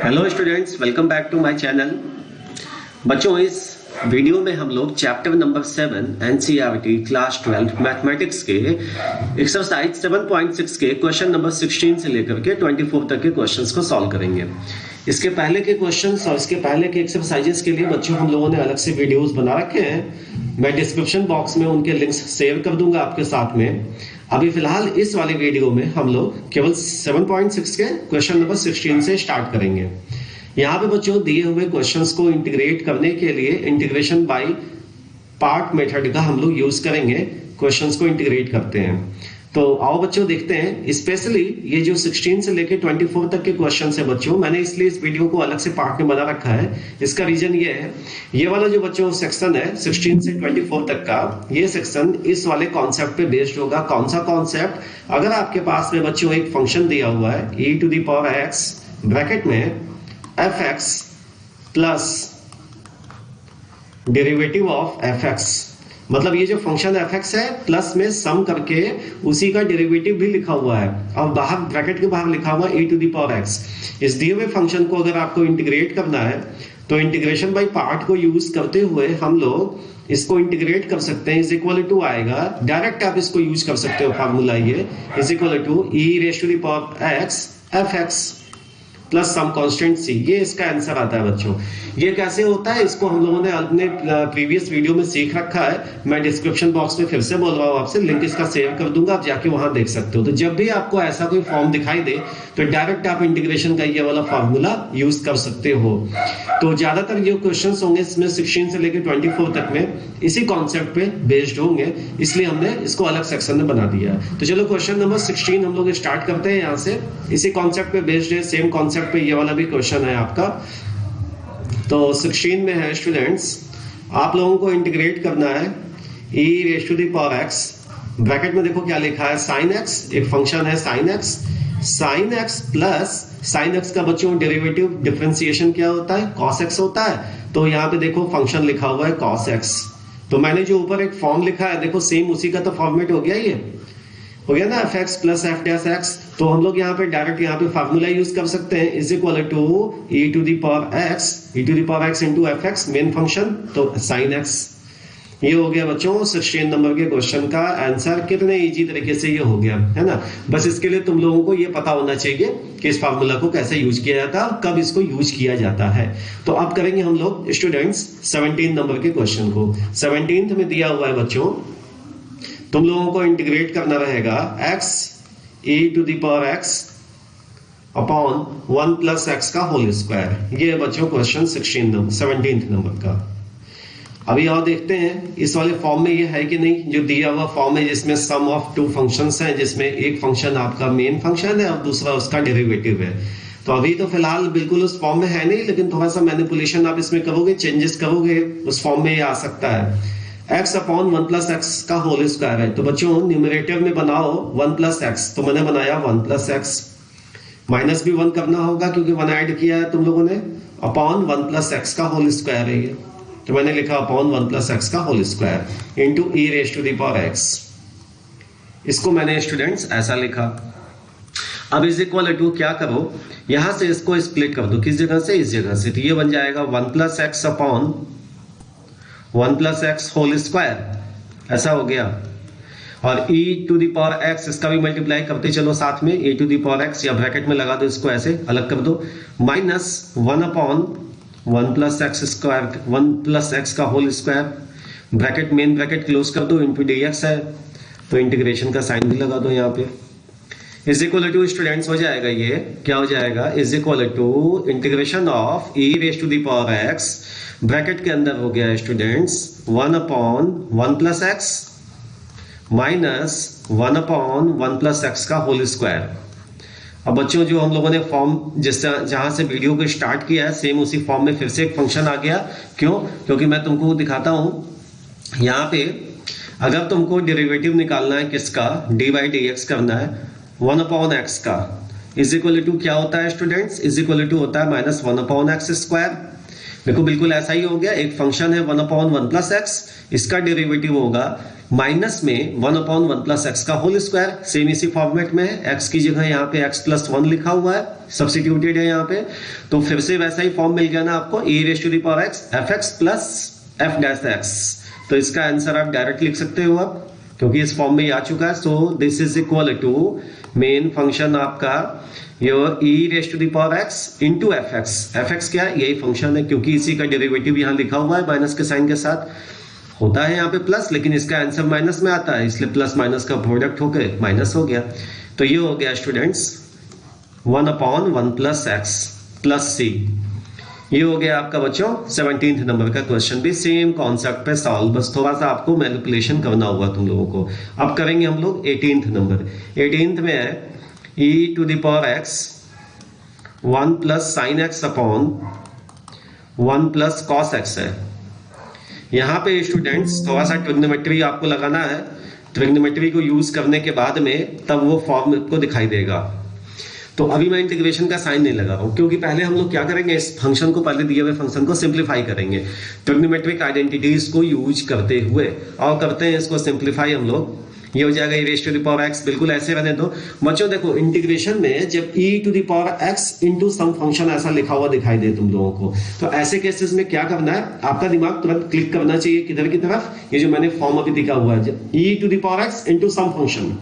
Hello students, welcome back to my channel. बच्चों, इस video में हम लोग chapter number 7 NCERT class 12 mathematics के एक्सरसाइज 7.6 के क्वेश्चन नंबर 16 से लेकर के 24 तक के क्वेश्चंस को सॉल्व करेंगे। इसके पहले के क्वेश्चंस और इसके पहले के एक्सरसाइजेस के लिए बच्चों हम लोगों ने अलग से वीडियोस बना रखे हैं। मैं डिस्क्रिप्शन बॉक्स में उनके लिंक्स शेयर कर दूंगा आपके साथ में। अभी फिलहाल इस वाले वीडियो में हम लोग केवल 7.6 के क्वेश्चन नंबर 16 से स्टार्ट करेंगे। यहाँ पे बच्चों दिए हुए क्वेश्चंस को इंटीग्रेट करने के लिए इंटीग्रेशन बाय पार्ट मेथड का हम लोग यूज करेंगे। क्वेश्चंस को इंटीग्रेट करते हैं, तो आओ बच्चों देखते हैं। स्पेशली ये जो 16 से लेके 24 तक के क्वेश्चन है बच्चों, मैंने इसलिए इस वीडियो को अलग से पार्ट में बना रखा है। इसका रीजन ये है, ये वाला जो बच्चों सेक्शन है 16 से 24 तक का, ये सेक्शन इस वाले कॉन्सेप्ट पे बेस्ड होगा। कौन सा कॉन्सेप्ट? अगर आपके पास में बच्चों एक फंक्शन दिया हुआ है e⁻x ब्रैकेट में fx plus derivative of fx, मतलब ये जो फंक्शन fx है प्लस में सम करके उसी का डेरिवेटिव भी लिखा हुआ है और बाहर ब्रैकेट के बाहर लिखा हुआ है e⁻x। इस दिए हुए फंक्शन को अगर आपको इंटीग्रेट करना है तो इंटीग्रेशन बाय पार्ट को यूज करते हुए हम लोग इसको इंटीग्रेट कर सकते हैं। इज इक्वल टू आएगा, डायरेक्ट आप इसको यूज कर सकते हो फार्मूला, ये is equal to e⁻x fx plus some constant c। ये इसका आंसर आता है बच्चों। ये कैसे होता है इसको हम लोगों ने अपने प्रीवियस वीडियो में सीख रखा है। मैं डिस्क्रिप्शन बॉक्स में फिर से बोल रहा हूँ आपसे, लिंक इसका शेयर कर दूंगा, आप जाके वहां देख सकते हो। तो जब भी आपको ऐसा कोई फॉर्म दिखाई दे तो डायरेक्ट आप इंटीग्रेशन का ये वाला फॉर्मूला यूज कर सकते हो। तो ज्यादातर जो क्वेश्चन होंगे इसमें 16 से लेकर 24 तक में इसी कॉन्सेप्ट पे बेस्ड होंगे, इसलिए हमने इसको अलग सेक्शन में बना दिया है। तो चलो क्वेश्चन नंबर 16 हम लोग स्टार्ट करते हैं। यहाँ से इसी कॉन्सेप्ट पे बेस्ड है, सेम कॉन्सेप्ट पे ये वाला भी क्वेश्चन है आपका। तो 16 में है स्टूडेंट्स, आप लोगों को इंटीग्रेट करना है e⁻x ब्रैकेट में देखो क्या लिखा है, sin x, एक फंक्शन है sin x plus sin x का बच्चों डेरिवेटिव डिफरेंशिएशन क्या होता है, cos x होता है। तो यहाँ पे देखो फंक्शन लिखा हुआ है cos x। तो मैंने जो ऊपर एक फॉर्म लिखा है देखो, सेम उसी का तो फॉर्मेट हो गया, ये हो गया ना, fx प्लस f'(x). तो हम लोग यहाँ पे डायरेक्ट यहाँ पे फार्मूला यूज कर सकते हैं, is equal to e⁻x into fx main function, तो sin x। ये हो गया बच्चों 16 नंबर के क्वेश्चन का आंसर। कितने इजी तरीके से ये हो गया है ना। बस इसके लिए तुम लोगों को ये पता होना चाहिए कि इस फार्मूला को कैसे यूज किया जाता है, कब इसको यूज किया जाता है। तो अब करेंगे हम लोग स्टूडेंट्स 17 नंबर के क्वेश्चन को। 17th में दिया हुआ है बच्चों, तुम लोगों को इंटीग्रेट करना रहेगा x e⁻x upon 1 plus x का होल स्क्वायर। ये बच्चों क्वेश्चन 17th नंबर का। अभी और देखते हैं इस वाले फॉर्म में ये है कि नहीं। जो दिया हुआ फॉर्म है जिसमें सम ऑफ टू फंक्शंस हैं, जिसमें एक फंक्शन आपका मेन फंक्शन है और दूसरा उसका डेरिवेटिव है। तो अभी तो फिलहाल बिल्कुल उस फॉर्म में है नहीं, लेकिन थोड़ा सा मैनिपुलेशन आप इसमें करोगे, चेंजेस करोगे, उस फॉर्म में ये आ सकता है। x अपॉन 1 प्लस x का होल स्क्वायर है। तो बच्चों न्यूमरेटर में बनाओ 1 प्लस x, तो मैंने बनाया 1 प्लस x। माइनस भी 1 करना होगा क्योंकि 1 ऐड किया है तुम लोगों ने, अपॉन 1 प्लस x का होल स्क्वायर है ये। तो मैंने लिखा अपॉन 1 प्लस x का होल स्क्वायर इंटू e⁻x। इसको मैंने स्टूडेंट्स ऐसा लिखा। अब इज इक्वल टू क्या करो, यहां से इसको स्प्लिट कर दो, किस जगह से, इस जगह से। तो ये बन जाएगा 1 plus x upon 1 plus x whole square, ऐसा हो गया। और e⁻x इसका भी मल्टीप्लाई करते चलो साथ में, e⁻x या ब्रैकेट में लगा दो, इसको ऐसे अलग कर दो, minus 1 upon 1 plus x square, 1 plus x का होल स्क्वायर, ब्रैकेट मेन ब्रैकेट क्लोज कर दो, इंटू dx है तो इंटीग्रेशन का साइन भी लगा दो यहाँ पे। इज इक्वल टू स्टूडेंट्स हो जाएगा, ये क्या हो जाएगा, is equal to integration of e⁻x bracket के अंदर हो गया students 1 upon 1 plus x minus 1 upon 1 plus x का होल स्क्वायर। अब बच्चों जो हम लोगों ने फॉर्म जहां से वीडियो को स्टार्ट किया है, सेम उसी फॉर्म में फिर से एक फंक्शन आ गया। क्यों? क्योंकि मैं तुमको दिखाता हूं यहाँ पे, अगर तुमको डेरिवेटिव निकालना है किसका, dy/dx करना है 1 अपॉन x का, इज इक्वल टू क्या होता है स्टूडेंट्स, इज इक्वल टू होता है माइनस 1 अपॉन x स्क्वायर। देखो बिल्कुल ऐसा ही हो गया, एक फंक्शन है 1 अपॉन 1 प्लस x, इसका डेरिवेटिव होगा माइनस में 1/1 प्लस एक्स का होल स्क्वायर, सेम इसी फॉर्मेट में है, एक्स की जगह यहाँ पे x प्लस 1 लिखा हुआ है, सब्स्टिट्यूटेड है यहाँ पे, तो फिर से वैसा ही फॉर्म मिल गया ना आपको, e⁻x fx plus f dash x। तो इसका आंसर आप डायरेक्ट लिख सकते हो अब, क्योंकि इस फॉर्म में ही आ चुका है। So this is equal to main function आपका योर e⁻x इंटू fx क्या है, यही फंक्शन है, क्योंकि इसी का डेरिवेटिव यहाँ लिखा हुआ है माइनस के साइन के साथ, होता है यहाँ पे प्लस, लेकिन इसका आंसर माइनस में आता है, इसलिए प्लस माइनस का प्रोडक्ट होकर माइनस हो गया। तो ये हो गया स्टूडेंट्स 1/1 प्लस एक्स प्लस सी। ये हो गया आपका बच्चों 17th नंबर का क्वेश्चन, भी सेम कॉन्सेप्ट पे सॉल्व, बस थोड़ा सा आपको मैनिपुलेशन करना होगा तुम लोगों को। अब करेंगे हम लोग 18th नंबर। 18th में है e⁻x 1 plus sine x upon 1 plus cos x है। यहाँ पे स्टूडेंट्स थोड़ा सा ट्रिग्नोमेट्री आपको लगाना है, ट्रिग्नोमेट्री को यूज करने के बाद में तब वो फॉर्म को दिखाई देगा। तो अभी मैं इंटीग्रेशन का साइन नहीं लगा रहा हूँ, क्योंकि पहले हम लोग क्या करेंगे, इस फंक्शन को, पहले दिए हुए फंक्शन को सिंप्लीफाई करेंगे ट्रिग्नोमेट्रिक आइडेंटिटीज को यूज करते हुए, और करते हैं इसको सिंप्लीफाई हम लोग। ये हो जाएगा e⁻x, बिल्कुल ऐसे रहने दो बच्चों। देखो इंटीग्रेशन में जब e⁻x इंटू सम फंक्शन ऐसा लिखा हुआ दिखाई दे तुम लोगों को, तो ऐसे केसेस में क्या करना है, आपका दिमाग तुरंत क्लिक करना चाहिए किधर की तरफ, ये जो मैंने फॉर्म अभी दिखा हुआ है e⁻x into some function.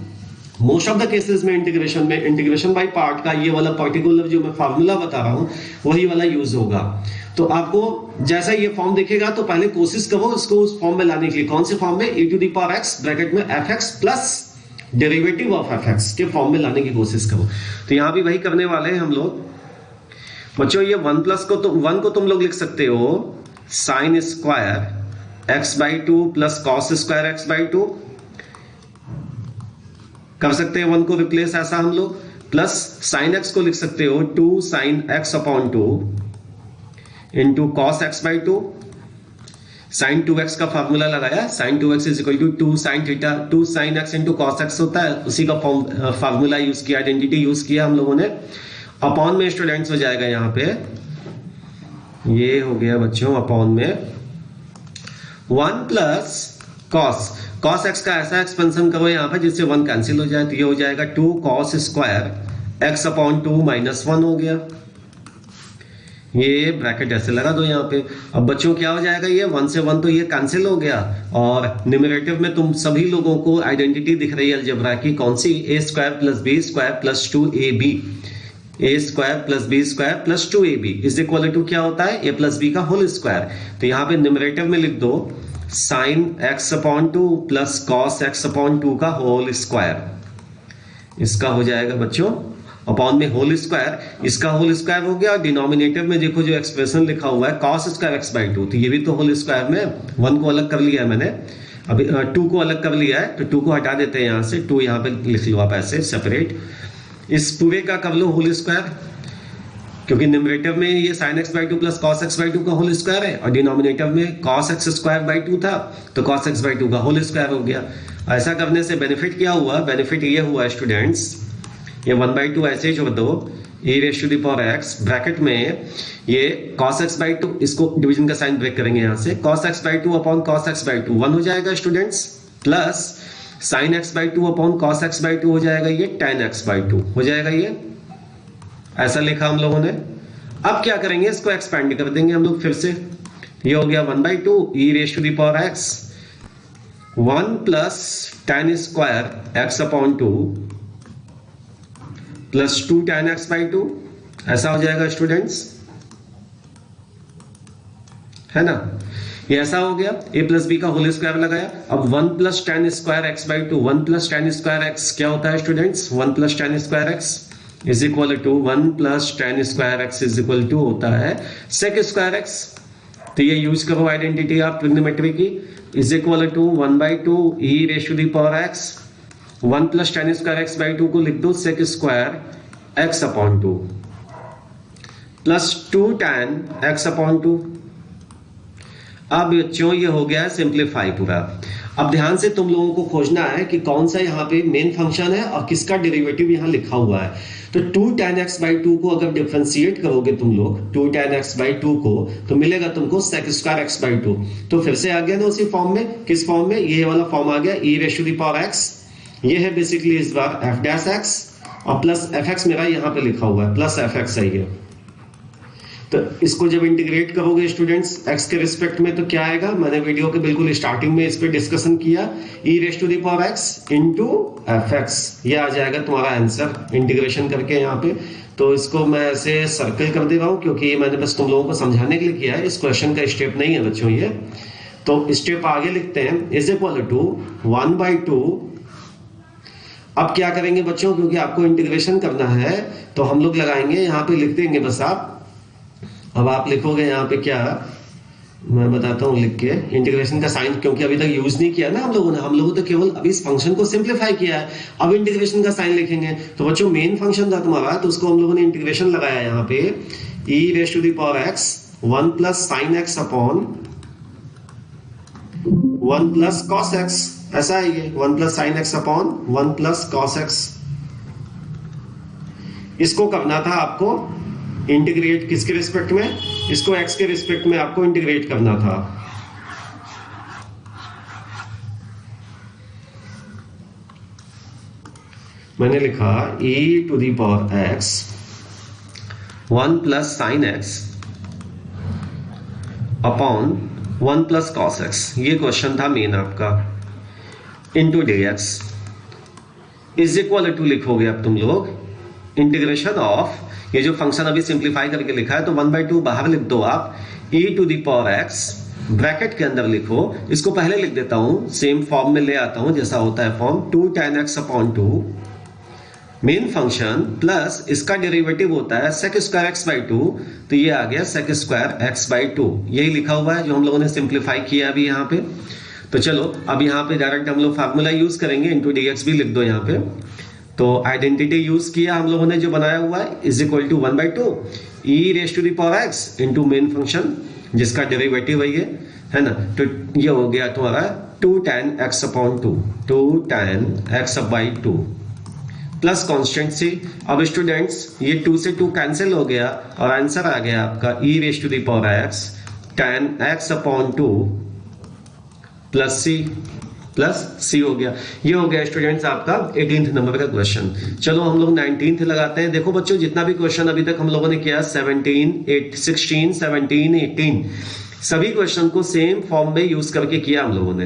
Most of the cases में इंटीग्रेशन बाय पार्ट का ये वाला पर्टिकुलर जो मैं फार्मूला बता रहा हूं वही वाला यूज होगा। तो आपको जैसा ये फॉर्म दिखेगा तो पहले कोशिश करो इसको उस फॉर्म में लाने के लिए। कौन से फॉर्म में, e⁻x ब्रैकेट में fx plus derivative of fx के फॉर्म में लाने की कोशिश करो। तो यहां भी वही करने वाले हैं हम लोग बच्चों। ये 1 प्लस को, तो 1 को तुम लोग लिख सकते हो sine square x/2 plus cos square x/2 कर सकते हैं। 1 को रिप्लेस ऐसा हम लोग, प्लस साइन x को लिख सकते हो 2 sine x upon 2 into cos x/2। Sine 2x का फॉर्मूला लगाया, sine 2x is equal to 2 sine theta, 2 sine x into cos x होता है, उसी का फॉर्मूला यूज किया, आइडेंटिटी यूज किया हम लोगों ने। अपॉन में स्टूडेंट्स हो जाएगा यहाँ पे, ये हो गया बच्चों अपॉन में 1 प्लस कॉस x का ऐसा एक्सपेंशन करो यहाँ पे जिससे 1 कैंसिल हो जाए, तो ये हो जाएगा 2 cos square x upon 2 minus 1 हो गया। ये ब्रैकेट ऐसे लगा दो यहाँ पे। अब बच्चों क्या हो जाएगा, ये 1 से 1 तो ये कैंसिल हो गया, और न्यूमरेटिव में तुम सभी लोगों को आइडेंटिटी दिख रही है अलजेब्रा की, कौन सी, a² + b² + 2ab, a² + b² + 2ab is equal to क्या होता है, a + b का होल स्क्वायर। तो यहाँ पे न्यूमरेटिव में लिख दो sine x upon 2 plus cos x upon 2 का होल स्क्वायर। इसका हो जाएगा बच्चों अपॉन में होल स्क्वायर, इसका होल स्क्वायर हो गया। और डिनोमिनेटर में देखो जो एक्सप्रेशन लिखा हुआ है cos स्क्वायर x/2, तो ये भी तो होल स्क्वायर में 1 को अलग कर लिया है मैंने, अभी 2 को अलग कर लिया है, तो 2 को हटा देते हैं यहाँ से, 2 यहाँ पे लिख लो आप ऐसे सेपरेट। इस पूरे का कर लो होल स्क्वायर, क्योंकि न्यूमरेटर में ये sin x/2 plus cos x/2 का होल स्क्वायर है, और डिनोमिनेटर में cos x² 2 था, तो cos x/2 का होल स्क्वायर हो गया। ऐसा करने से बेनिफिट क्या हुआ, बेनिफिट ये हुआ स्टूडेंट्स, ये 1/2 ऐसे ही छोड़ दो, e⁻x ब्रैकेट में ये cos x/2, इसको डिवीजन का साइन ब्रेक करेंगे यहाँ से, cos x/2 upon cos x/2 1 हो जाएगा students, plus sin x/2 upon cos x/2 हो जाएगा ये tan x/2 हो जाएगा, ये ऐसा लिखा हम लोगों ने। अब क्या करेंगे, इसको एक्सपेंड कर देंगे हम लोग फिर से। ये हो गया 1/2 e⁻x 1 plus tan square x upon 2 plus 2 tan x/2 ऐसा हो जाएगा स्टूडेंट्स, है ना। ये ऐसा हो गया, a प्लस b का होल स्क्वायर लगाया। अब 1 plus tan square x/2, 1 plus tan square x क्या होता है students, 1 plus tan square x is equal to 1 plus tan square x is equal to होता है sec स्क्वायर x। तो ये यूज करो आइडेंटिटी आप ट्रिग्नोमेट्री की, is equal to 1/2 e⁻x 1 plus tan square x/2 को लिख दो sec square x upon 2 plus 2 tan x upon 2। अब बच्चों ये हो गया सिंप्लीफाई पूरा। अब ध्यान से तुम लोगों को खोजना है कि कौन सा यहाँ पे मेन फंक्शन है और किसका डेरिवेटिव यहाँ लिखा हुआ है। तो 2 tan x by 2 को अगर डिफरेंशिएट करोगे तुम लोग 2 tan x by 2 को, तो मिलेगा तुमको sec स्क्वायर x by 2। तो फिर से आ गया ना उसी फॉर्म में। किस फॉर्म में? ये वाला फॉर्म आ गया, e raised to the power x। ये है बेसिकली इस बार f dash x और प्लस fx मेरा यहाँ पे लिखा हुआ है, प्लस fx है ये। तो इसको जब इंटीग्रेट करोगे स्टूडेंट्स x के रिस्पेक्ट में तो क्या आएगा? मैंने वीडियो के बिल्कुल स्टार्टिंग में इस पे डिस्कशन किया, e raised to the power x into fx। ये आ जाएगा तुम्हारा आंसर इंटीग्रेशन करके यहाँ पे। तो इसको मैं ऐसे सर्कल कर दे रहा हूँ क्योंकि ये मैंने बस तुम लोगों को समझाने के लिए किया है, इस क्वेश्चन का स्टेप नहीं है बच्चों ये। तो स्टेप आगे लिखते हैं, इज इक्वल टू 1/2। अब क्या करेंगे बच्चों, क्योंकि आपको इंटीग्रेशन करना है तो हम लोग लगाएंगे यहाँ पे, लिख देंगे बस आप। अब आप लिखोगे यहाँ पे क्या, मैं बताता हूँ लिख के, इंटीग्रेशन का साइन क्योंकि अभी तक यूज नहीं किया ना हम लोगों तो केवल अभी इस फंक्शन को सिंप्लीफाई किया है। अब इंटीग्रेशन का साइन लिखेंगे तो बच्चों मेन फंक्शन था तुम्हारा, तो उसको हम लोगों ने इंटीग्रेशन लगाया यहाँ पे, e raised to the power x 1 plus sine x upon 1 plus cos x। ऐसा है ये 1 plus sine x upon 1 plus cos x। इसको करना था आपको इंटीग्रेट किसके रिस्पेक्ट में? इसको x के रिस्पेक्ट में आपको इंटीग्रेट करना था। मैंने लिखा e to the power x 1 plus sine x upon 1 plus cos x। ये क्वेश्चन था मेन आपका, into dx is equal to लिखोगे अब तुम लोग इंटीग्रेशन ऑफ, ये जो फंक्शन अभी सिंप्लीफाई करके लिखा है तो 1/2 बाहर लिख दो आप, e to the power x bracket के अंदर लिखो। इसको पहले लिख देता हूं, सेम फॉर्म में ले आता हूं जैसा होता है form, 2 tan x upon 2 main function plus इसका डेरिवेटिव होता है sec स्क्वायर x by 2, तो ये आ गया sec स्क्वायर x by 2। यही लिखा हुआ है जो हम लोगों ने सिंप्लीफाई किया अभी यहाँ पे। तो चलो अब यहाँ पे डायरेक्ट हम लोग फार्मूला यूज करेंगे, इंटू dx भी लिख दो यहाँ पे। तो आइडेंटिटी यूज किया हम लोगों ने जो बनाया हुआ है, is equal to 1/2 e raised to the power x into main function जिसका डेरिवेटिव है ये, है ना। तो ये हो गया तुम्हारा 2 tan x upon 2 tan x by 2 plus constant से। अब स्टूडेंट्स ये 2 से 2 कैंसिल हो गया और आंसर आ गया आपका e raised to the power x tan x upon 2 plus C हो गया। ये हो गया स्टूडेंट्स आपका 18th नंबर का क्वेश्चन। चलो हम लोग 19th लगाते हैं। देखो बच्चों जितना भी क्वेश्चन अभी तक हम लोगों ने किया 16, 17, 18 सभी क्वेश्चन को सेम फॉर्म में यूज करके किया हम लोगों ने।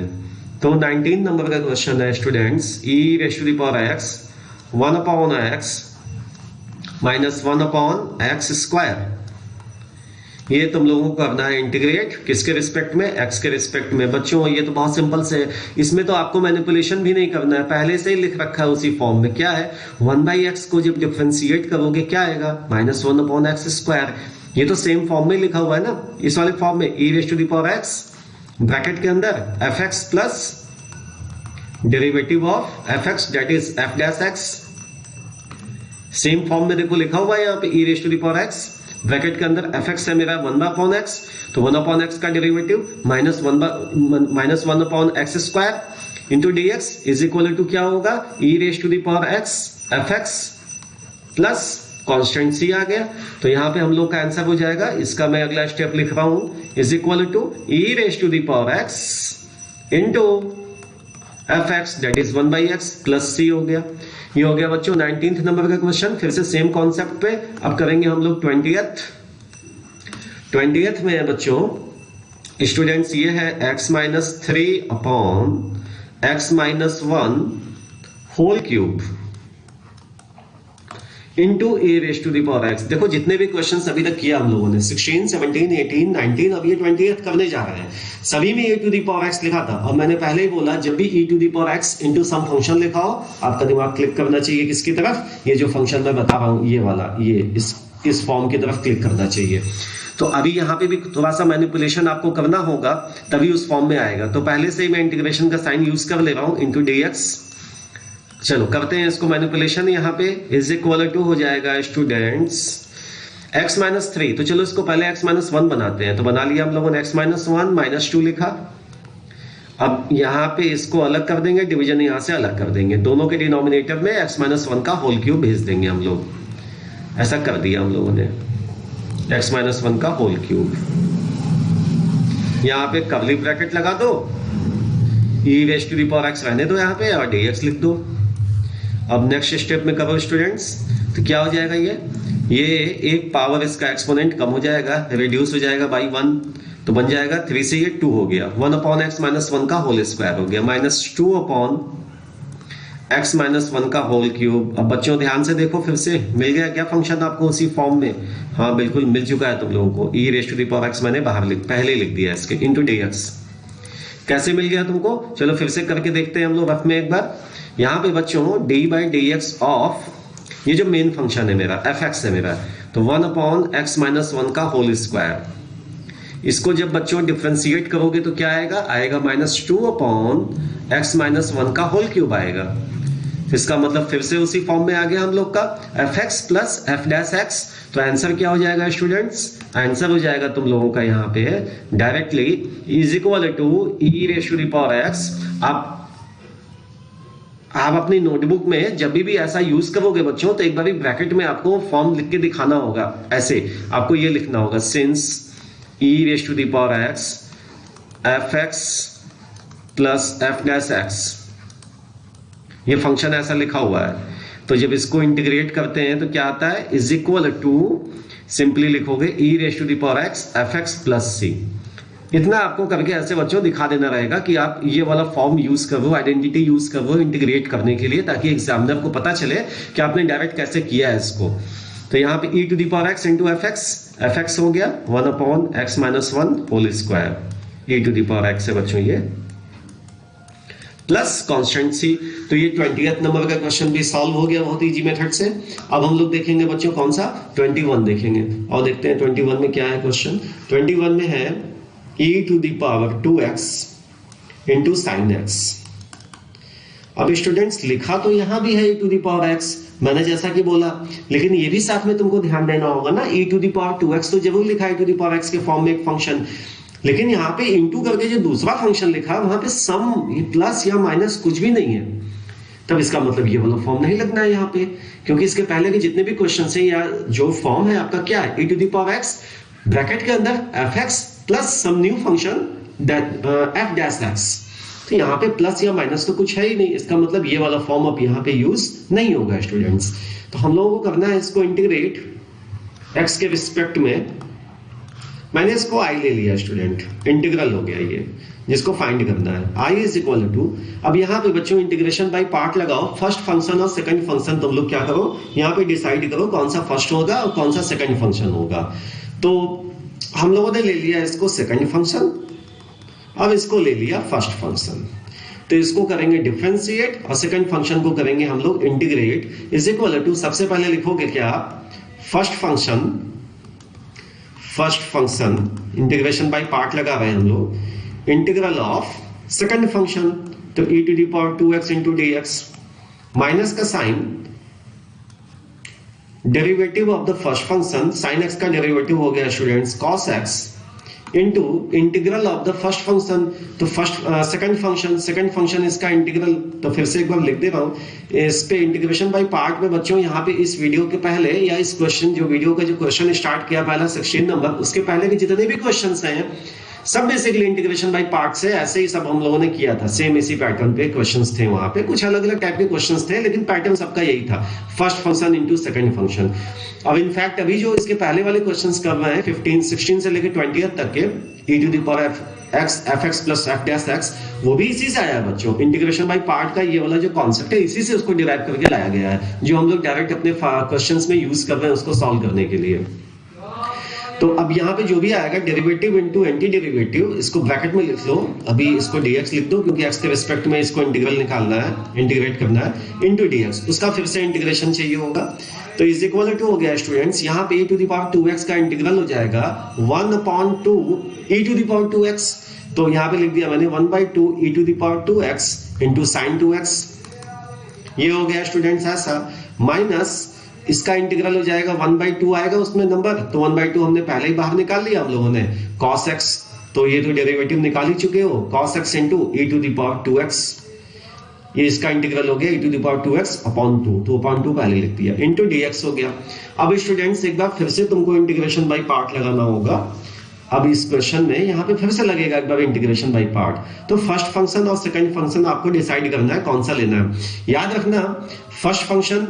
तो 19 नंबर का क्वेश्चन है students, e raised to the power x 1 upon x minus 1 upon x square. ये तुम लोगों को करना है इंटीग्रेट किसके रिस्पेक्ट में? x के रिस्पेक्ट में। बच्चों ये तो बहुत सिंपल से है, इसमें तो आपको मैनिपुलेशन भी नहीं करना है, पहले से ही लिख रखा है उसी फॉर्म में। क्या है 1/x को जब डिफरेंशिएट करोगे क्या आएगा? Minus 1 upon x square. ये तो सेम फॉर्म में लिखा हुआ है ना, इस वाले फॉर्म में e raised to the power x bracket के अंदर fx plus derivative of fx that is f dash x। Same form में देखो लिखा हुआ है यहाँ पे e raised to the power x bracket के अंदर fx है मेरा 1/x, तो 1/x का derivative minus 1 upon x square into dx is equal to क्या होगा? e raised to the power x fx plus constant c आ गया। तो यहाँ पे हम लोग का आंसर हो जाएगा, इसका मैं अगला स्टेप लिख रहा हूं, is equal to e raised to the power x into fx that is 1/x plus c हो गया। ये हो गया बच्चों 19th नंबर का क्वेश्चन। फिर से सेम कॉन्सेप्ट पे अब करेंगे हम लोग 20th में है बच्चों स्टूडेंट्स, ये है x minus 3 upon x minus 1 whole cube into e raise to the power x। देखो जितने भी क्वेश्चंस अभी तक किया हम लोगों ने 16, 17, 18, 19, अब ये 20th करने जा रहे हैं, सभी में e to the power x लिखा था। और मैंने पहले ही बोला जब भी e to the power x into some function लिखा हो आपका दिमाग क्लिक करना चाहिए किसकी तरफ? ये जो फंक्शन मैं बता रहा हूं ये वाला, ये इस फॉर्म की तरफ क्लिक करना चाहिए। तो अभी यहाँ पे भी थोड़ा सा मैनिपुलेशन आपको करना होगा तभी उस फॉर्म में आएगा। तो पहले से ही मैं इंटीग्रेशन का साइन यूज कर ले रहा हूं इंटू dx। चलो करते हैं इसको मैनिपुलेशन। यहाँ पे इज इक्वल टू हो जाएगा स्टूडेंट्स x माइनस 3। तो चलो इसको पहले x माइनस 1 बनाते हैं। तो बना लिया हम लोगों ने x माइनस 1 माइनस 2 लिखा। अब यहाँ पे इसको अलग कर देंगे, डिवीजन यहाँ से अलग कर देंगे, दोनों के डिनोमिनेटर में x माइनस वन का होल क्यूब भेज देंगे हम लोग। ऐसा कर दिया हम लोगों ने, x माइनस वन का होल क्यूब। यहाँ पे कर्ली ब्रैकेट लगा दो, e raise to the power x रहने दो यहाँ पे और dx लिख दो। अब नेक्स्ट स्टेप में करो स्टूडेंट्स, तो क्या हो जाएगा, ये एक पावर इसका एक्सपोनेंट कम हो जाएगा, रिड्यूस हो जाएगा बाई 1, तो बन जाएगा 3 से ये 2 हो गया, 1 अपॉन एक्स माइनस वन का होल स्क्वायर हो गया, minus 2 upon x minus one का होल क्यूब। अब बच्चों ध्यान से देखो, फिर से मिल गया क्या फंक्शन आपको उसी फॉर्म में? हाँ बिल्कुल मिल चुका है तुम लोगों को। e raise to the power x मैंने बाहर पहले लिख दिया इसके, इंटू dx। कैसे मिल गया तुमको? चलो फिर से करके देखते हैं हम लोग रफ में एक बार। यहाँ पे बच्चों d बाई dx ऑफ ये जो मेन फंक्शन है मेरा fx है मेरा, तो 1 अपॉन एक्स माइनस वन का होल स्क्वायर। इसको जब बच्चों डिफरेंशिएट करोगे तो क्या आएगा minus 2 upon x minus one का होल क्यूब आएगा। इसका मतलब फिर से उसी फॉर्म में आ गया हम लोग का fx plus f dash x। तो आंसर क्या हो जाएगा स्टूडेंट्स? आंसर हो जाएगा तुम लोगों का यहाँ पे directly is equal to e raise to the power x। आप अपनी नोटबुक में जब भी ऐसा यूज करोगे बच्चों, तो एक बार ब्रैकेट में आपको फॉर्म लिख के दिखाना होगा। ऐसे आपको ये लिखना होगा, since e raise to the power x fx plus f dash x। ये फंक्शन ऐसा लिखा हुआ है। तो जब इसको इंटीग्रेट करते हैं तो क्या आता है, इज इक्वल टू सिंपली लिखोगे e raise to the power x fx plus c। इतना आपको करके ऐसे बच्चों दिखा देना रहेगा कि आप ये वाला फॉर्म यूज करो, आइडेंटिटी यूज करो इंटीग्रेट करने के लिए, ताकि एग्जामिनर को पता चले कि आपने डायरेक्ट कैसे किया है इसको। तो यहाँ पे e to the power x into fx हो गया 1 upon x minus one whole square, e to the power x है बच्चों ये, प्लस कांस्टेंट c। तो ये 20th नंबर का क्वेश्चन भी सॉल्व हो गया बहुत इजी मेथड से। अब हम लोग देखेंगे बच्चों कौन सा, 21 देखेंगे, और देखते हैं 21 में क्या है क्वेश्चन। 21 में है e to the power 2x into sine x। अब स्टूडेंट्स लिखा तो यहां भी है e to the power x, मैंने जैसा कि बोला, लेकिन ये भी साथ में तुमको ध्यान देना होगा ना, e to the power 2x तो जरूर लिखा है e to the power x के फॉर्म में एक फंक्शन, लेकिन यहाँ पे इंटू करके जो दूसरा फंक्शन लिखा वहां पे सम प्लस या माइनस कुछ भी नहीं है। तब इसका मतलब ये वाला फॉर्म नहीं लगना है यहाँ पे, क्योंकि इसके पहले के जितने भी क्वेश्चन है या जो फॉर्म है आपका क्या है, e to the power x bracket के अंदर fx plus some new function f dash x। तो यहाँ पे प्लस या माइनस तो कुछ है ही नहीं, इसका मतलब ये वाला फॉर्म अब यहाँ पे यूज नहीं होगा स्टूडेंट्स। तो हम लोगों को करना है इसको इंटीग्रेट x के रिस्पेक्ट में। मैंने इसको i ले लिया स्टूडेंट, इंटीग्रल हो गया ये, जिसको फाइंड करना है i इज इक्वल टू। अब यहाँ पे बच्चों इंटीग्रेशन बाय पार्ट लगाओ, फर्स्ट फंक्शन और सेकंड फंक्शन तुम लोग क्या करो, यहाँ पे डिसाइड करो कौन सा फर्स्ट होगा और कौन सा सेकंड फंक्शन होगा। तो हम लोगों ने ले लिया इसको सेकंड फंक्शन, अब इसको ले लिया फर्स्ट फंक्शन। तो इसको करेंगे डिफरेंशिएट और सेकंड फंक्शन को करेंगे हम लोग इंटीग्रेट। इज इक्वल टू सबसे पहले लिखोगे क्या, first function integration by part लगा रहे हैं हम लोग, इंटीग्रल ऑफ सेकंड फंक्शन, तो e to the power 2x into dx, minus का sign, derivative of the first function, sine x का डेरिवेटिव हो गया students cos x, into integral of the first function. तो सेकंड फंक्शन इसका integral, तो फिर से एक बार लिख दे रहा हूं इस पे इंटीग्रेशन बाय पार्ट में बच्चों। यहाँ पे इस वीडियो के पहले या इस क्वेश्चन जो वीडियो का जो क्वेश्चन स्टार्ट किया पहला 16 नंबर, उसके पहले के जितने भी क्वेश्चंस हैं सब बेसिकली इंटीग्रेशन बाय पार्ट से ऐसे ही सब हम लोगों ने किया था, सेम इसी पैटर्न पे क्वेश्चंस थे। वहां पे कुछ अलग अलग टाइप के क्वेश्चंस थे, लेकिन पैटर्न सबका यही था, first function into second function. अब इनफैक्ट अभी जो इसके पहले वाले क्वेश्चंस कर रहे हैं 15 16 से लेकर 20th तक के, e to the power x fx plus f dash x, वो भी इसी से आया है बच्चों। इंटीग्रेशन बाय पार्ट का ये वाला जो कॉन्सेप्ट है इसी से उसको डिराइव करके लाया गया है, जो हम लोग डायरेक्ट अपने क्वेश्चंस में यूज कर रहे हैं उसको सॉल्व करने के लिए। तो अब यहाँ पे जो भी आएगा डेरिवेटिव इनटू एंटी डेरिवेटिव, इसको ब्रैकेट में लिख लो, अभी इसको dx लिख दो क्योंकि x के रिस्पेक्ट में इसको इंटीग्रल निकालना है, इंटीग्रेट करना है, इनटू dx, उसका फिर से इंटीग्रेशन चाहिए होगा। तो इज इक्वल टू हो गया स्टूडेंट्स, यहाँ पे e to the power 2x का इंटीग्रल हो जाएगा 1/2 e to the power 2x। तो यहाँ पे लिख दिया मैंने 1/2 e to the power 2x into sine 2x, ये हो गया स्टूडेंट्स ऐसा, माइनस इसका इंटीग्रल हो जाएगा 1/2 आएगा उसमें नंबर, तो 1/2 हमने पहले ही बाहर निकाल लिया हम लोगों ने, cos x तो ये तो डेरिवेटिव निकाल ही चुके हो, cos x into e to the power 2x, ये इसका इंटीग्रल हो गया e to the power 2x upon 2, तो अपॉन 2 पहले लिख दिया, इंटू dx हो गया। अब स्टूडेंट्स एक बार फिर से तुमको इंटीग्रेशन बाय पार्ट लगाना होगा। अब इस क्वेश्चन में यहाँ पे फिर से लगेगा एक बार इंटीग्रेशन बाय पार्ट। तो फर्स्ट फंक्शन और सेकंड फंक्शन आपको डिसाइड करना है कौन सा लेना है। याद रखना फर्स्ट फंक्शन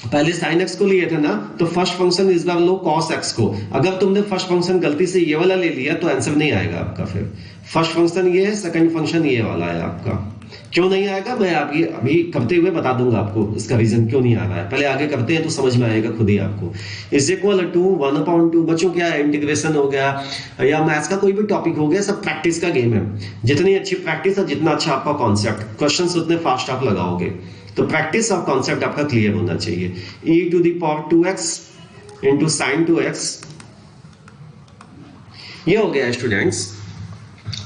पहले sin x को लिए थे ना, तो फर्स्ट फंक्शन इस बार लो cos x को। अगर तुमने फर्स्ट फंक्शन गलती से ये वाला ले लिया तो आंसर नहीं आएगा आपका। फिर फर्स्ट फंक्शन ये है, सेकंड फंक्शन ये वाला है आपका। क्यों नहीं आएगा मैं आपकी अभी करते हुए बता दूंगा आपको इसका रीजन क्यों नहीं आ रहा है। पहले आगे करते हैं तो समझ में आएगा खुद ही आपको। इज इक्वल टू 1/2 बच्चों क्या है, इंटीग्रेशन हो गया या मैथ्स का कोई भी टॉपिक हो गया, सब प्रैक्टिस का गेम है। जितनी अच्छी प्रैक्टिस और जितना अच्छा आपका कॉन्सेप्ट, क्वेश्चन उतने फास्ट आप लगाओगे। तो प्रैक्टिस और कॉन्सेप्ट आपका क्लियर होना चाहिए। e to the power 2x into sine 2x, ये हो गया स्टूडेंट्स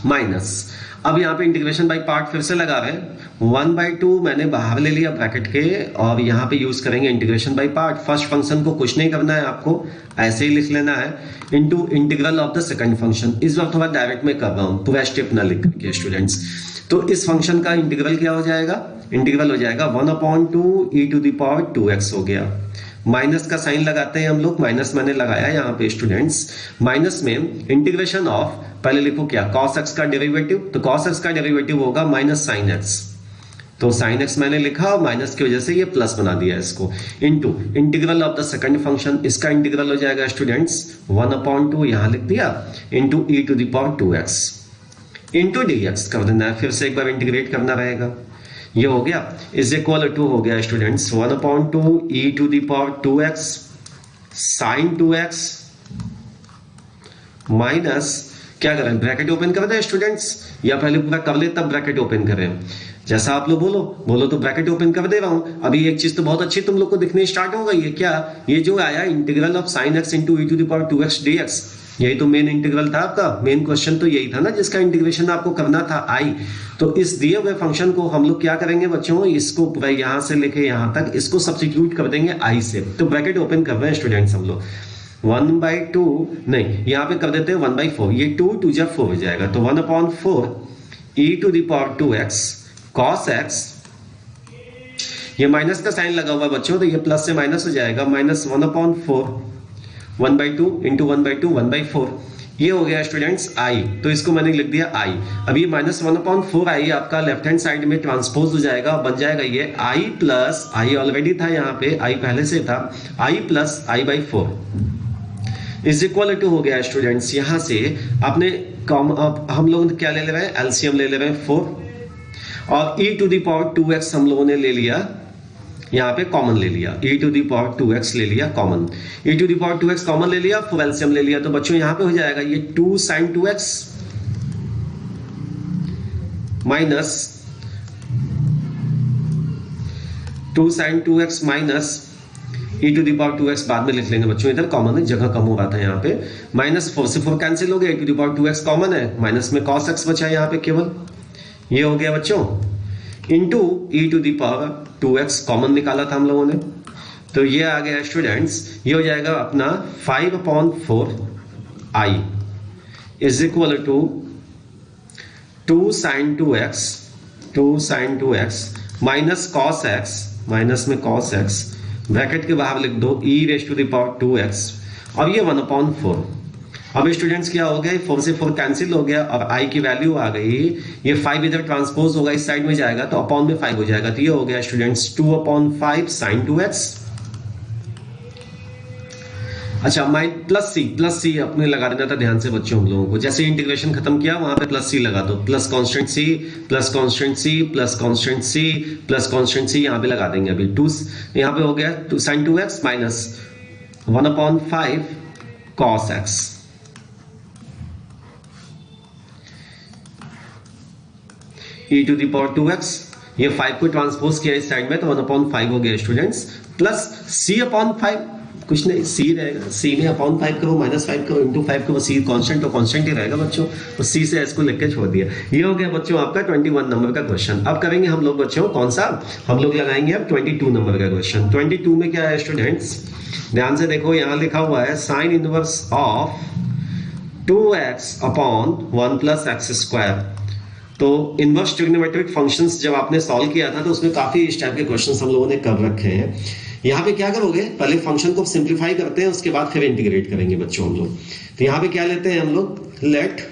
माइनस। अब यहाँ पे इंटीग्रेशन बाय पार्ट फिर से लगा रहे हैं, 1/2 मैंने बाहर ले लिया ब्रैकेट के, और यहाँ पे यूज करेंगे integration by part. First function को कुछ नहीं करना है आपको, ऐसे ही लिख लेना है, into integral of the second function. इस बार थोड़ा डायरेक्ट में कर रहा हूँ, पूरा स्टेप ना लिख करके स्टूडेंट्स। तो इस फंक्शन का इंटीग्रल क्या हो जाएगा, इंटीग्रल हो जाएगा 1/2 e to the power 2x हो गया। माइनस का साइन लगाते हैं हम लोग, माइनस मैंने लगाया यहाँ पे स्टूडेंट्स। माइनस में इंटीग्रेशन ऑफ, पहले लिखो क्या, cos x का डेरिवेटिव, तो cos x का डेरिवेटिव होगा माइनस साइन x। तो साइन x मैंने लिखा और माइनस की वजह से ये प्लस बना दिया इसको, into integral of the second function, इसका इंटीग्रल हो जाएगा स्टूडेंट्स 1/2 यहां लिख दिया, into e to the power 2x, into dx कर देना है, फिर से एक बार इंटीग्रेट करना रहेगा। ये हो गया इज इक्वल टू हो गया students 1/2 e to the power 2x sine 2x minus, क्या करें, ब्रैकेट ओपन कर दें स्टूडेंट्स, या पहले पूरा कर ले तब ब्रैकेट ओपन करें, जैसा आप लोग बोलो तो ब्रैकेट ओपन कर दे रहा हूं। अभी एक चीज तो बहुत अच्छी तुम लोग को दिखने स्टार्ट हो गई है, क्या, ये जो आया integral of sine x into e to the power 2x dx, यही तो मेन इंटीग्रल था आपका। मेन क्वेश्चन तो यही था ना जिसका इंटीग्रेशन आपको करना था i। तो इस दिए हुए फंक्शन को हम लोग क्या करेंगे बच्चों, इसको पूरा यहां से लेके यहां तक इसको सब्स्टिट्यूट कर देंगे i से। तो ब्रैकेट ओपन कर रहे हैं स्टूडेंट्स हम लोग, 1/2 नहीं, यहां पे कर देते हैं 1/4, ये 2 2 जा 4 हो जाएगा, तो 1/4 e to the power 2x cos x, ये माइनस का साइन लगा हुआ है बच्चों, तो ये प्लस से माइनस हो जाएगा, माइनस 1/4 1/2 इंटू 1/2 1/4, ये हो गया स्टूडेंट्स i। तो इसको मैंने लिख दिया i। अब ये माइनस 1/4 i आपका लेफ्ट हैंड साइड में ट्रांसपोज हो जाएगा, बन जाएगा ये i प्लस, i ऑलरेडी था यहाँ पे, i पहले से था, i plus i/4 is equal to हो गया स्टूडेंट्स। यहां से आपने हम लोग क्या ले रहे हैं, एलसीएम ले रहे हैं 4, और e to the power 2x हम लोगों ने ले लिया, यहाँ पे कॉमन ले लिया, e to the power 2x ले लिया common, e to the power 2x common ले लिया, फिर एलसीएम ले लिया, तो बच्चों यहाँ पे हो जाएगा ये 2 sin 2x minus 2 sin 2x minus e to the power 2x बाद में लिख लेंगे बच्चों, इधर कॉमन है, जगह कम हो रहा था यहाँ पे, माइनस 4 से 4 कैंसिल हो गया, e to the power 2x common है, माइनस में cos x बचा यहाँ पे केवल, ये हो गया बच्चों, into e to the power 2x common निकाला था हम लोगों ने, तो ये आ गया स्टूडेंट्स, ये हो जाएगा अपना 5/4 i is equal to 2 sin 2x minus cos x, minus में cos x, ब्रैकेट के बाहर लिख दो e raise to the power 2x, और ये 1/4। अब स्टूडेंट्स क्या हो गया, 4 से 4 कैंसिल हो गया, और i की वैल्यू आ गई, ये 5 इधर ट्रांसपोज होगा, इस साइड में जाएगा तो अपॉन में 5 हो जाएगा, तो ये हो गया स्टूडेंट्स 2/5 sin 2x। अच्छा प्लस सी अपने लगा देना था ध्यान से बच्चों हम लोगों को, जैसे इंटीग्रेशन खत्म किया वहां पे प्लस सी लगा दो, plus constant C plus constant C plus constant C plus constant C, यहाँ पे लगा देंगे अभी 2, यहाँ पे हो गया 2 sin 2x minus 1/5 cos x, e to the power 2x, ये 5 को ट्रांसपोज किया इस साइड में, तो 1/5 हो गया स्टूडेंट्स, प्लस c/5, कुछ नहीं c रहेगा, c में /5 करो माइनस 5 करो इंटू 5 करो, c कांस्टेंट तो कांस्टेंट ही रहेगा बच्चों, तो c से s को लिख के छोड़ दिया। ये हो गया बच्चों आपका 21 नंबर का क्वेश्चन। अब करेंगे हम लोग बच्चों कौन सा, हम लोग लगाएंगे अब 22 नंबर का क्वेश्चन। 22 में क्या है स्टूडेंट्स, ध्यान से देखो, यहाँ लिखा हुआ है sign inverse of 2x upon 1 plus x square. तो इनवर्स ट्रिग्नोमेट्रिक फंक्शंस जब आपने सॉल्व किया था तो उसमें काफी इस टाइप के क्वेश्चंस हम लोगों ने कर रखे हैं। यहाँ पे क्या करोगे, पहले फंक्शन को सिंप्लीफाई करते हैं, उसके बाद फिर इंटीग्रेट करेंगे बच्चों हम लोग। तो यहाँ पे क्या लेते हैं हम लोग, let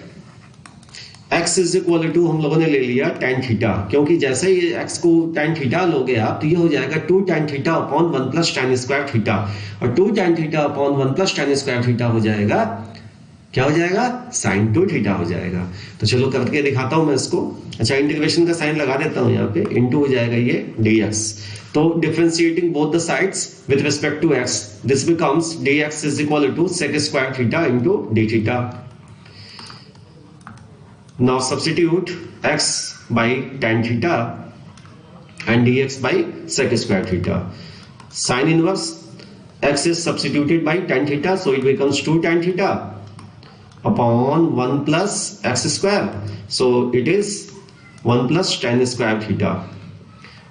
x is equal to हम लोगों ने ले लिया tan थीटा, क्योंकि जैसे ही x को tan थीटा लोगे आप तो ये हो जाएगा 2 tan theta upon 1 plus tan square theta, और 2 tan theta upon 1 plus tan square theta हो जाएगा, क्या हो जाएगा, sin 2 थीटा हो जाएगा। तो चलो करके दिखाता हूं मैं इसको। अच्छा, इंटीग्रेशन का साइन लगा देता हूं यहाँ पे, इनटू हो जाएगा ये dx। तो differentiating both the sides with respect to x, this becomes dx is equal to sec square theta into d theta. Now substitute x by tan theta and dx by sec square theta. Sin inverse x is substituted by tan theta, so it becomes 2 tan theta upon 1 plus x square. So it is 1 plus tan square theta.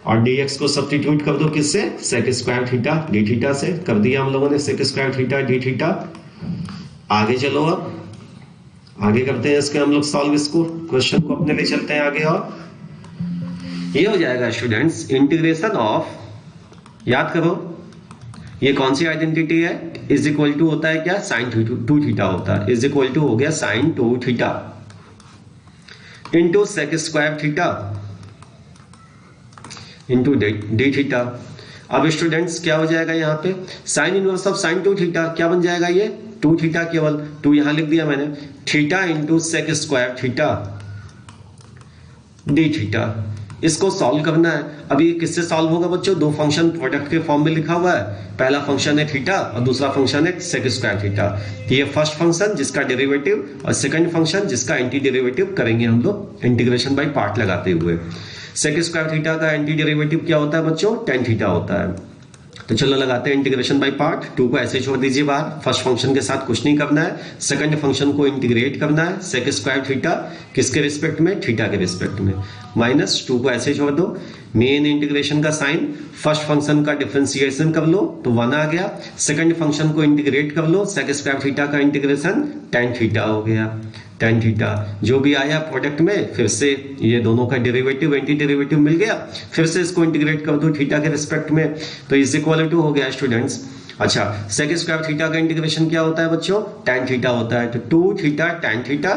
और dx को substitute कर दो किससे, sec square theta d theta से। कर दिया हम लोगों ने sec square theta d theta। आगे चलो, अब आगे करते हैं इसके हम लोग सॉल्व, इसको क्वेश्चन को अपने ले चलते हैं आगे। और ये हो जाएगा स्टूडेंट्स इंटीग्रेशन ऑफ, याद करो ये कौन सी आइडेंटिटी है, इज इक्वल टू होता है क्या, साइन 2 थीटा होता है, इज इक्वल टू हो गया sine 2 theta into sec square theta into d theta. अब स्टूडेंट्स क्या हो जाएगा यहाँ पे, sine inverse of sine 2 theta क्या बन जाएगा, ये 2 थीटा, केवल 2 यहां लिख दिया मैंने, theta into sec square theta d theta. इसको सॉल्व करना है। अभी किससे सॉल्व होगा बच्चों, दो फंक्शन प्रोडक्ट के फॉर्म में लिखा हुआ है, पहला फंक्शन है थीटा और दूसरा फंक्शन है सेक स्क्वायर थीटा। ये फर्स्ट फंक्शन जिसका डेरिवेटिव और सेकंड फंक्शन जिसका एंटी डेरिवेटिव करेंगे हम लोग इंटीग्रेशन बाय पार्ट लगाते हुए। सेक स्क्वायर थीटा का एंटी डेरिवेटिव क्या होता है बच्चों, tan थीटा होता है। तो चलो लगाते हैं इंटीग्रेशन बाय पार्ट। 2 को ऐसे छोड़ दीजिए बाहर, फर्स्ट फंक्शन के साथ कुछ नहीं करना है, सेकंड फंक्शन को इंटीग्रेट करना है, सेक स्क्वायर थीटा किसके रिस्पेक्ट में, थीटा के रिस्पेक्ट में, माइनस 2 को ऐसे छोड़ दो, मेन इंटीग्रेशन का साइन, फर्स्ट फंक्शन का डिफरेंशिएशन कर लो तो 1 आ गया, सेकंड फंक्शन को इंटीग्रेट कर लो, सेक स्क्वायर थीटा का इंटीग्रेशन tan थीटा हो गया, tan थीटा जो भी आया प्रोडक्ट में, फिर से ये दोनों का डेरिवेटिव एंटी डेरिवेटिव मिल गया, फिर से इसको इंटीग्रेट कर दो थीटा के रिस्पेक्ट में, तो इज इक्वल टू हो गया स्टूडेंट्स। अच्छा, सेक स्क्वायर थीटा का इंटीग्रेशन क्या होता है बच्चों, tan थीटा होता है, तो 2 theta tan theta,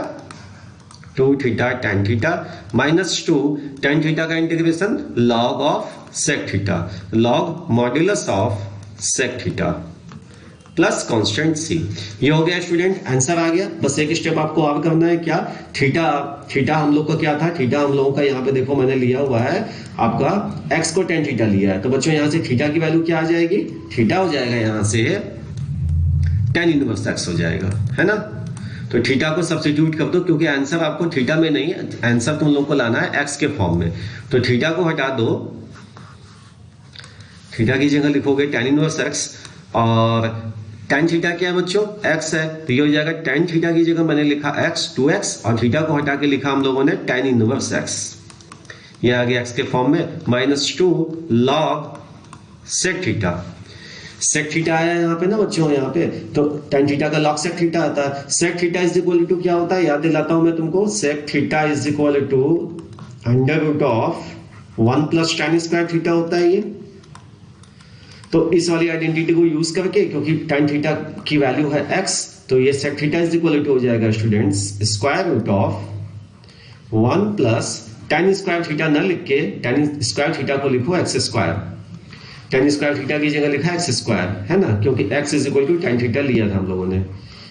2 theta tan theta minus 2 tan theta का integration log of sec theta, log modulus of sec theta plus constant C. ये हो गया स्टूडेंट, आंसर आ गया। बस एक स्टेप आपको और करना है, क्या, थीटा हम लोग का क्या था, थीटा हम लोगों का यहाँ पे देखो मैंने लिया हुआ है आपका x को tan थीटा लिया है, तो बच्चों यहाँ से थीटा की वैल्यू क्या आ जाएगी, थीटा हो जाएगा यहाँ से tan इनवर्स x हो जाएगा, है ना। तो थीटा को सब्स्टिट्यूट कर दो, क्योंकि आंसर आपको थीटा में नहीं, आंसर तुम लोग को लाना है x के फॉर्म में, तो थीटा को हटा दो, थीटा की जगह लिखोगे tan इनवर्स x, और tan थीटा क्या है बच्चों, x है, तो ये हो जाएगा tan थीटा की जगह मैंने लिखा x 2x, और थीटा को हटा के लिखा हम लोगों ने tan इनवर्स x, ये आ गया x के फॉर्म में, minus 2 log sec theta, sec theta आया यहाँ पे ना बच्चों, यहाँ पे तो tan थीटा का log sec थीटा आता है। sec theta is equal to क्या होता है, याद दिलाता हूं मैं तुमको, sec theta is equal to under root of 1 plus tan square theta होता है ये। तो इस वाली आइडेंटिटी को यूज करके, क्योंकि tan थीटा की वैल्यू है x, तो ये sec theta is equal to हो जाएगा students square root of 1 plus tan square theta न लिख के tan स्क्वायर थीटा को लिखो x square, tan square theta की जगह लिखा x स्क्वायर, है ना, क्योंकि x is equal to tan theta लिया था हम लोगों ने।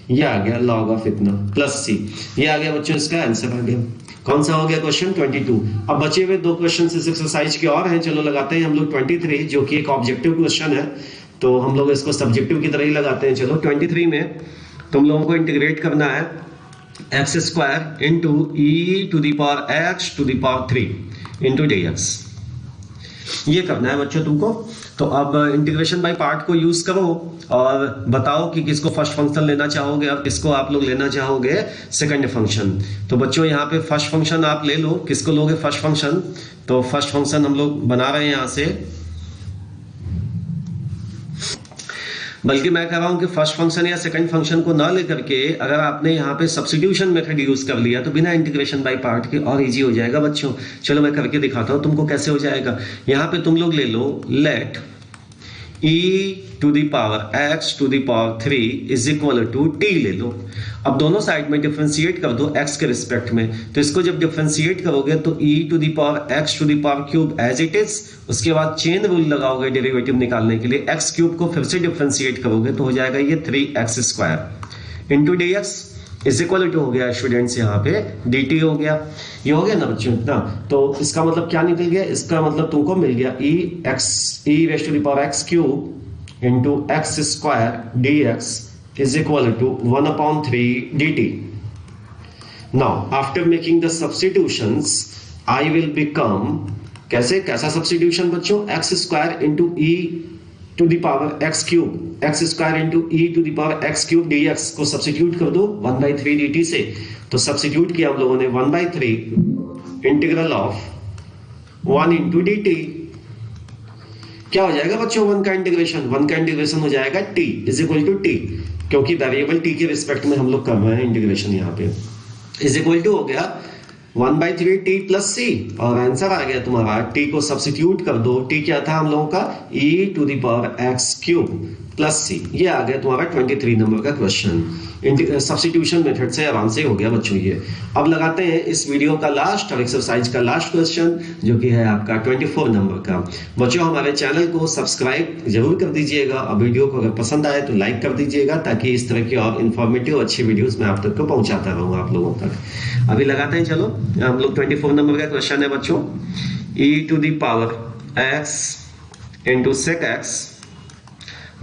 ये आ गया log ऑफ इतना प्लस c, ये आ गया बच्चों, इसका आंसर आ गया। कौन सा हो गया क्वेश्चन 22। अब बचे हुए 2 क्वेश्चन इस एक्सरसाइज के और हैं, चलो लगाते हैं हम लोग 23, जो कि एक ऑब्जेक्टिव क्वेश्चन है, तो हम लोग इसको सब्जेक्टिव की तरह ही लगाते हैं। चलो 23 में तुम लोगों को इंटीग्रेट करना है x square into e to the power x to the power 3 into dx, ये करना है बच्चों तुमको। तो अब इंटीग्रेशन बाय पार्ट को यूज करो और बताओ कि किसको फर्स्ट फंक्शन लेना चाहोगे और किसको आप लोग लेना चाहोगे सेकंड फंक्शन। तो बच्चों यहाँ पे फर्स्ट फंक्शन आप ले लो, किसको लोगे फर्स्ट फंक्शन, तो फर्स्ट फंक्शन हम लोग बना रहे हैं यहाँ से, बल्कि मैं कह रहा हूं कि फर्स्ट फंक्शन या सेकंड फंक्शन को ना लेकर के अगर आपने यहाँ पे सब्स्टिट्यूशन मेथड यूज कर लिया तो बिना इंटीग्रेशन बाय पार्ट के और इजी हो जाएगा बच्चों। चलो मैं करके दिखाता हूं तुमको कैसे हो जाएगा। यहाँ पे तुम लोग ले लो let e to the power x to the power 3 is equal to t ले लो। अब दोनों साइड में डिफरेंशिएट कर दो x के रिस्पेक्ट में, तो इसको जब डिफरेंशिएट करोगे तो e to the power x to the power cube as it is, उसके बाद चेन रूल लगाओगे डेरिवेटिव निकालने के लिए, x क्यूब को फिर से डिफरेंशिएट करोगे तो हो जाएगा ये 3x square into dx is equal to हो गया स्टूडेंट्स यहाँ पे dt हो गया। ये हो गया ना बच्चों इतना, तो इसका मतलब क्या निकल गया, इसका मतलब तुमको मिल गया e raise to the power x cube into x square dx is equal to 1/3 dt. Now after making the substitutions I will become कैसा सब्स्टिट्यूशन बच्चों, x square into e to the power x cube, x square into e to the power x cube dx को substitute कर दो 1/3 dt से। तो substitute किया हम लोगों ने 1/3 इंटीग्रल ऑफ 1 इंटू dt। क्या हो जाएगा बच्चों, 1 का इंटीग्रेशन हो जाएगा t is equal to t, क्योंकि वेरिएबल t के रिस्पेक्ट में हम लोग कर रहे हैं इंटीग्रेशन यहाँ पे, इज इक्वल टू हो गया 1/3 t प्लस c, और आंसर आ गया तुम्हारा। t को सब्स्टिट्यूट कर दो, t क्या था हम लोगों का e to the power x cube plus c, ये आ गया तुम्हारा 23 नंबर का क्वेश्चन। सब्स्टिट्यूशन मेथड से आराम से हो गया बच्चों ये। अब लगाते हैं इस वीडियो का लास्ट और एक्सरसाइज का लास्ट क्वेश्चन, जो कि है आपका 24 नंबर का। बच्चों हमारे चैनल को सब्सक्राइब जरूर कर दीजिएगा, और वीडियो को अगर पसंद आए तो लाइक कर दीजिएगा, ताकि इस तरह की और इन्फॉर्मेटिव अच्छी वीडियोस मैं आप तक को पहुंचाता रहूंगा आप लोगों तक। अभी लगाते हैं, चलो हम लोग 24 नंबर का क्वेश्चन है बच्चों, e to the power x into sec x,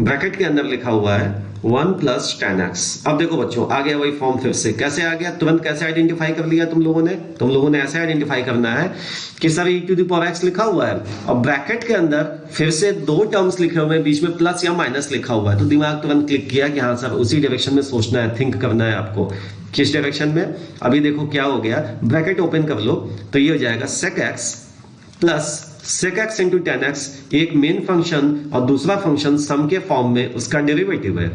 bracket के अंदर लिखा हुआ है 1 प्लस 10x। अब देखो बच्चों आ गया वही फॉर्म, फिर से कैसे आ गया, तुरंत कैसे आइडेंटिफाई कर लिया तुम लोगों ने ऐसे आइडेंटिफाई करना है कि sir e to the power x लिखा हुआ है, और ब्रैकेट के अंदर फिर से दो टर्म्स लिखे हुए हैं, बीच में प्लस या माइनस लिखा हुआ है, तो दिमाग तुरंत क्लिक किया कि हाँ सर उसी डायरेक्शन में सोचना है, थिंक करना है आपको, किस डायरेक्शन में। अभी देखो क्या हो गया, ब्रैकेट ओपन कर लो तो ये हो जाएगा sec x plus sec x into 10x, एक मेन फंक्शन और दूसरा फंक्शन सम के फॉर्म में उसका डेरिवेटिव है।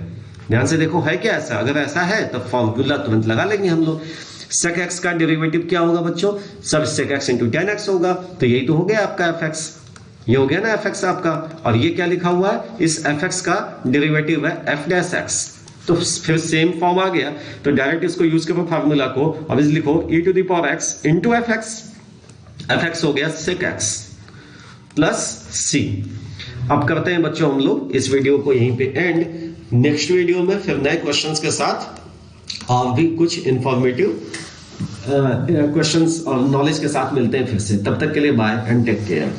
ध्यान से देखो है क्या ऐसा, अगर ऐसा है तो फॉर्मूला तुरंत लगा लेंगे हम लोग। sec x का डेरिवेटिव क्या होगा बच्चों, सब sec x इंटू 10x होगा, तो यही तो हो गया आपका fx, ये हो गया ना fx आपका। और ये क्या लिखा हुआ है, इस fx का डेरिवेटिव है f डैश x, तो फिर सेम फॉर्म आ गया, तो डायरेक्ट इसको यूज करो फार्मूला को, और इस लिखो e to the power x into fx हो गया sec x प्लस c। अब करते हैं बच्चों हम लोग इस वीडियो को यहीं पे एंड, नेक्स्ट वीडियो में फिर नए क्वेश्चंस के साथ और भी कुछ इंफॉर्मेटिव क्वेश्चंस और नॉलेज के साथ मिलते हैं फिर से। तब तक के लिए बाय एंड टेक केयर।